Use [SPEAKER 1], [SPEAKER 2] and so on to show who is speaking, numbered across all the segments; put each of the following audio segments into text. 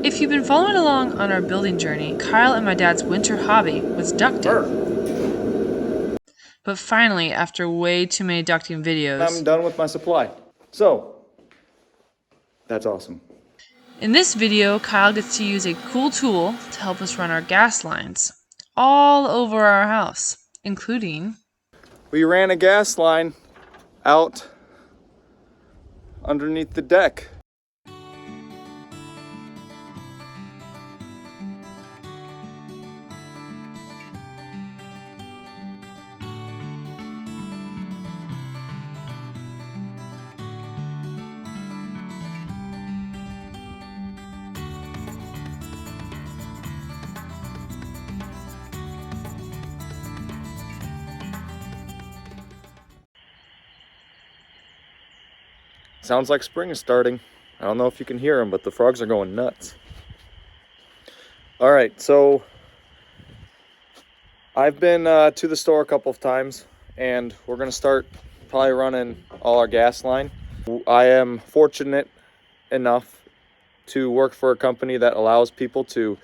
[SPEAKER 1] If you've been following along on our building journey, Kyle and my dad's winter hobby was ducting. But finally, after way too many ducting videos,
[SPEAKER 2] I'm done with my supply. So, that's awesome.
[SPEAKER 1] In this video, Kyle gets to use a cool tool to help us run our gas lines all over our house, including...
[SPEAKER 2] We ran a gas line out underneath the deck. Sounds like spring is starting. I don't know if you can hear them, but the frogs are going nuts. All right, so I've been to the store a couple of times, and we're gonna start probably running all our gas line. I am fortunate enough to work for a company that allows people to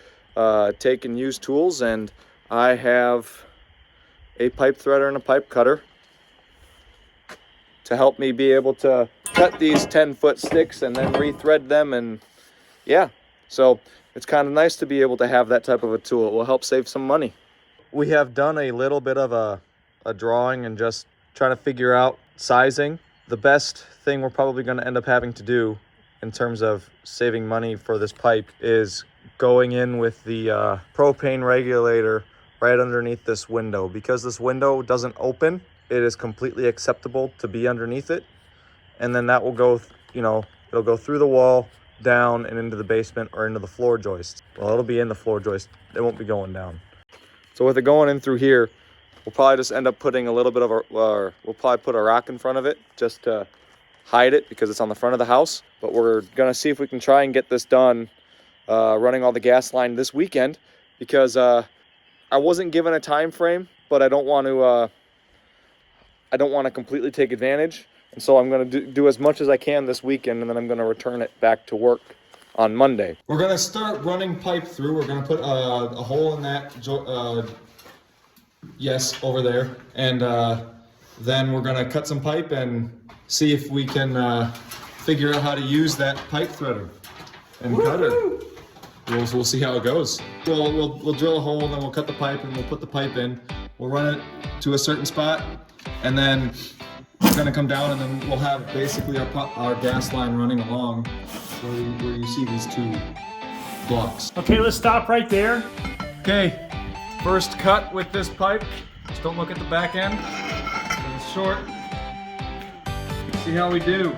[SPEAKER 2] take and use tools, and I have a pipe threader and a pipe cutter to help me be able to cut these 10-foot sticks and then rethread them. And yeah, so it's kind of nice to be able to have that type of a tool. It will help save some money. We have done a little bit of a drawing and just trying to figure out sizing. The best thing we're probably going to end up having to do in terms of saving money for this pipe is going in with the propane regulator right underneath this window. Because this window doesn't open, it is completely acceptable to be underneath it. And then that will go, it'll go through the wall, down and into the basement or into the floor joist. Well, it'll be in the floor joist. It won't be going down. So with it going in through here, we'll probably just end up putting a little bit of we'll probably put a rock in front of it just to hide it because it's on the front of the house. But we're gonna see if we can try and get this done, running all the gas line this weekend, because I wasn't given a time frame, but I don't want to completely take advantage. And so I'm going to do as much as I can this weekend, and then I'm going to return it back to work on Monday. We're going to start running pipe through. We're going to put a hole in that, yes, over there. And then we're going to cut some pipe and see if we can figure out how to use that pipe threader and cutter. We'll see how it goes. We'll drill a hole, and then we'll cut the pipe, and we'll put the pipe in. We'll run it to a certain spot, and then it's gonna come down, and then we'll have basically our gas line running along where you see these two blocks.
[SPEAKER 3] Okay, let's stop right there.
[SPEAKER 2] Okay, first cut with this pipe. Just don't look at the back end. It's short. See how we do.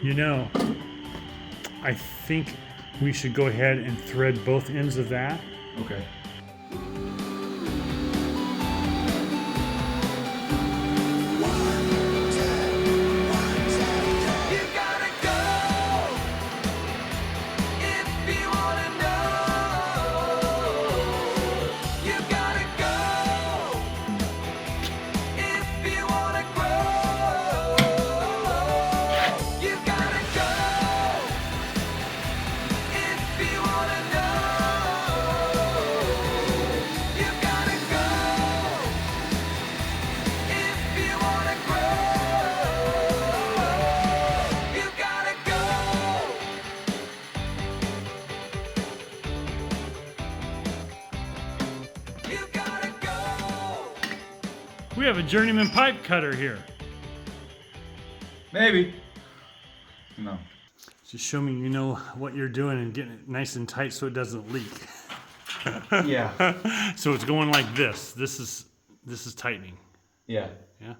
[SPEAKER 3] You know, I think we should go ahead and thread both ends of that.
[SPEAKER 2] Okay.
[SPEAKER 3] We have a journeyman pipe cutter here.
[SPEAKER 2] Maybe. No.
[SPEAKER 3] Just show me you know what you're doing and getting it nice and tight so it doesn't leak.
[SPEAKER 2] Yeah.
[SPEAKER 3] So it's going like this. This is tightening.
[SPEAKER 2] Yeah.
[SPEAKER 3] Yeah.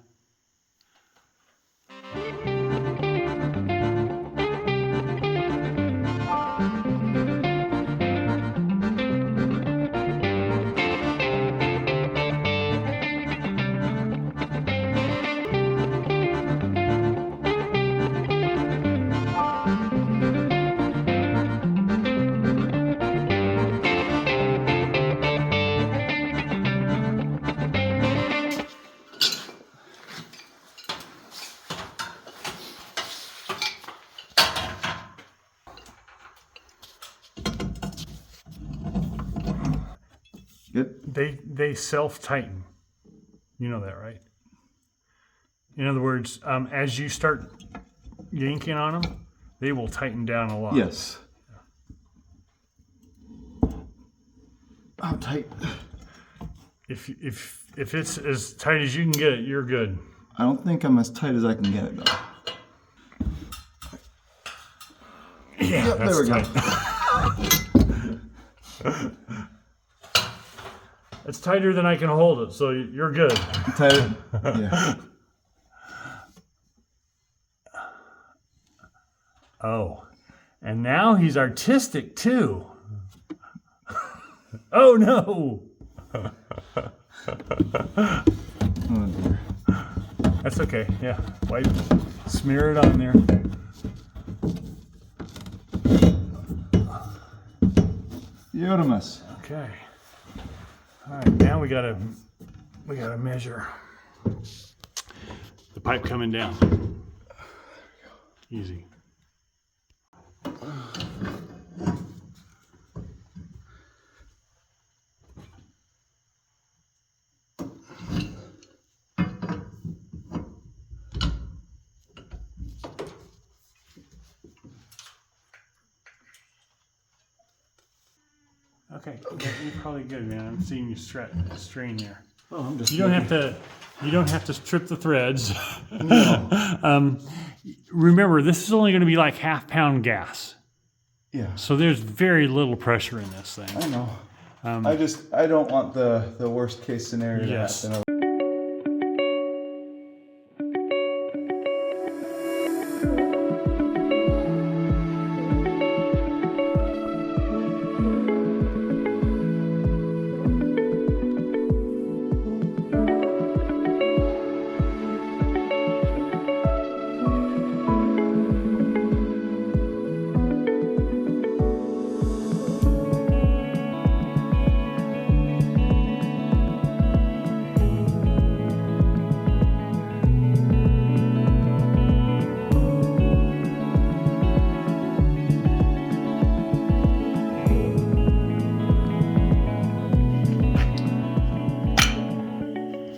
[SPEAKER 2] Good.
[SPEAKER 3] They self-tighten. You know that, right? In other words, as you start yanking on them, they will tighten down a lot.
[SPEAKER 2] Yes. How tight?
[SPEAKER 3] If it's as tight as you can get it, you're good.
[SPEAKER 4] I don't think I'm as tight as I can get it though.
[SPEAKER 3] Yeah,
[SPEAKER 4] Yep, there we go.
[SPEAKER 3] It's tighter than I can hold it, so you're good.
[SPEAKER 4] Tight. Yeah.
[SPEAKER 3] Oh, and now he's artistic too. Oh no!
[SPEAKER 4] Oh dear.
[SPEAKER 3] That's okay. Yeah, wipe, smear it on there.
[SPEAKER 4] Eudemus.
[SPEAKER 3] Okay. All right, now we gotta measure the pipe coming down. Easy. Okay, you're probably good, man. I'm seeing you strain there.
[SPEAKER 4] Oh, I'm just.
[SPEAKER 3] You don't have to strip the threads.
[SPEAKER 4] No.
[SPEAKER 3] Remember, this is only going to be like half-pound gas,
[SPEAKER 4] Yeah.
[SPEAKER 3] so there's very little pressure in this thing.
[SPEAKER 4] I know. I don't want the worst case scenario
[SPEAKER 3] Yes.
[SPEAKER 4] to happen.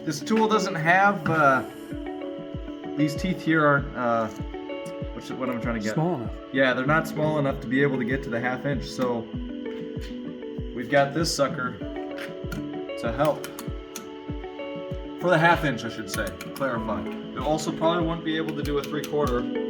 [SPEAKER 2] This tool doesn't have these teeth here aren't what I'm trying to get.
[SPEAKER 3] Small enough.
[SPEAKER 2] Yeah, they're not small enough to be able to get to the 1/2 inch. So we've got this sucker to help. For the 1/2 inch, I should say. To clarify. It also probably won't be able to do a 3/4.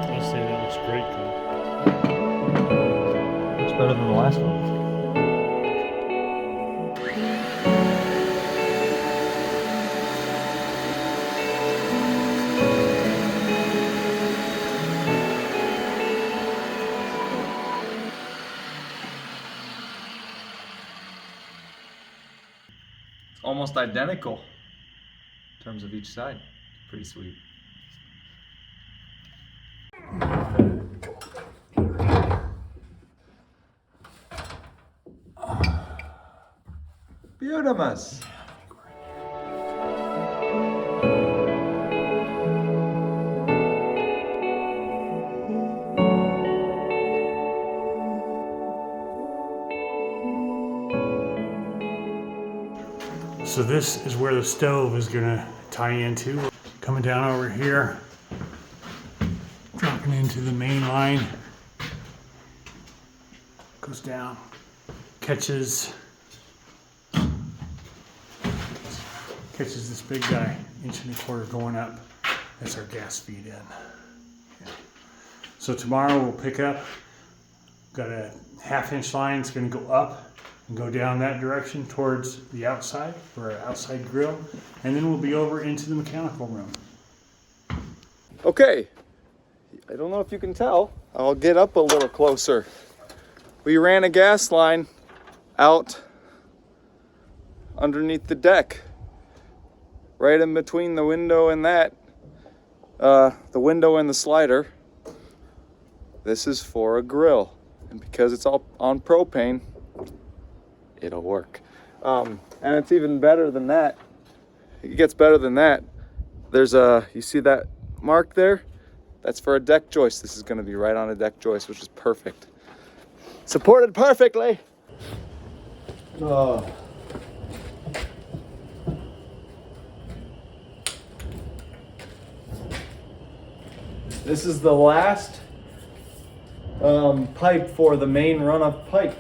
[SPEAKER 3] I'd say that looks great, though.
[SPEAKER 2] It's better than the last one. Almost identical in terms of each side.
[SPEAKER 3] pretty sweet.
[SPEAKER 2] Beautimus.
[SPEAKER 3] So this is where the stove is gonna tie into. Coming down over here, dropping into the main line. Goes down, catches this big guy, 1.25 inches going up. That's our gas feed in. Yeah. So tomorrow we'll pick up, got a 1/2 inch line, it's gonna go up and go down that direction towards the outside for our outside grill. And then we'll be over into the mechanical room.
[SPEAKER 2] Okay, I don't know if you can tell. I'll get up a little closer. We ran a gas line out underneath the deck, right in between the window and that, the window and the slider. This is for a grill, and because it's all on propane, it'll work. And it's even better than that. It gets better than that. There's you see that mark there? That's for a deck joist. This is gonna be right on a deck joist, which is perfect. Supported perfectly. Oh. This is the last pipe for the main run-up pipe.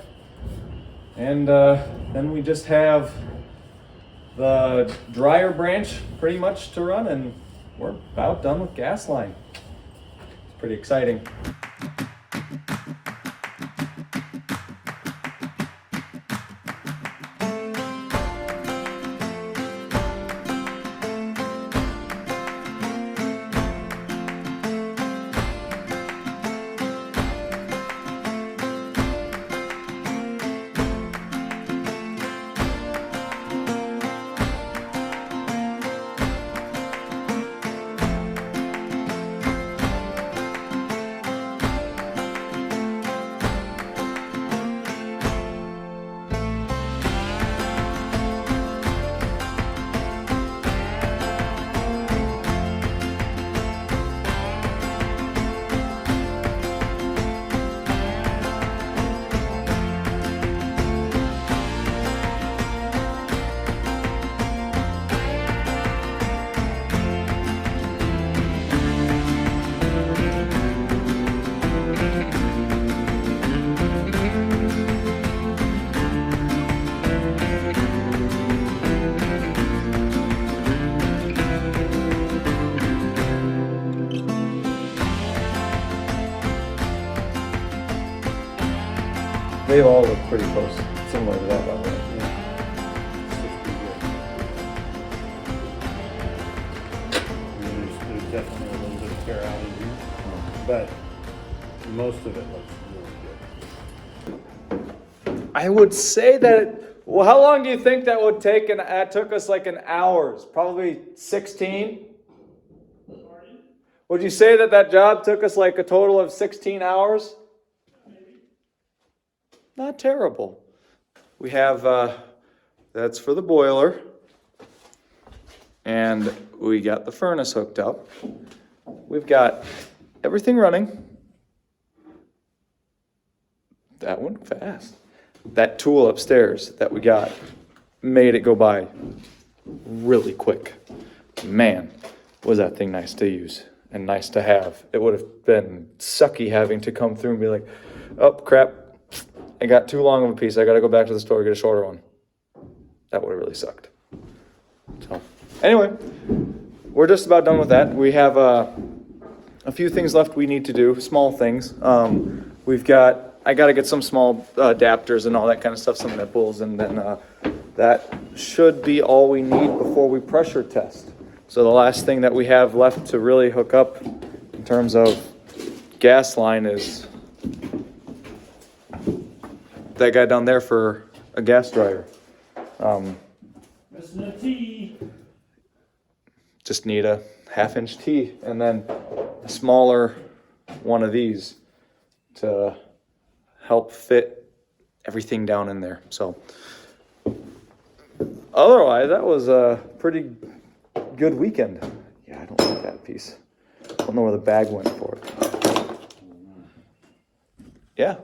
[SPEAKER 2] And then we just have the dryer branch pretty much to run, and we're about done with gas line. It's pretty exciting. They all look pretty close, similar to that, by the way.
[SPEAKER 5] There's definitely a little bit of tear out in here, but most of it looks really good.
[SPEAKER 2] I would say that, well, how long do you think that would take? And that took us like an hour, probably 16. Would you say that that job took us like a total of 16 hours? Not terrible. We have, that's for the boiler. And we got the furnace hooked up. We've got everything running. That went fast. That tool upstairs that we got made it go by really quick. Man, was that thing nice to use and nice to have. It would have been sucky having to come through and be like, oh crap, I got too long of a piece. I got to go back to the store, get a shorter one. That would have really sucked. So anyway, we're just about done with that. We have a few things left we need to do, small things. I got to get some small adapters and all that kind of stuff, some nipples, and then that should be all we need before we pressure test. So the last thing that we have left to really hook up in terms of gas line is that guy down there for a gas dryer.
[SPEAKER 3] Missing a T.
[SPEAKER 2] just need a 1/2-inch T and then a smaller one of these to help fit everything down in there. So otherwise, that was a pretty good weekend. Yeah, I don't like that piece. I don't know where the bag went for it. Yeah.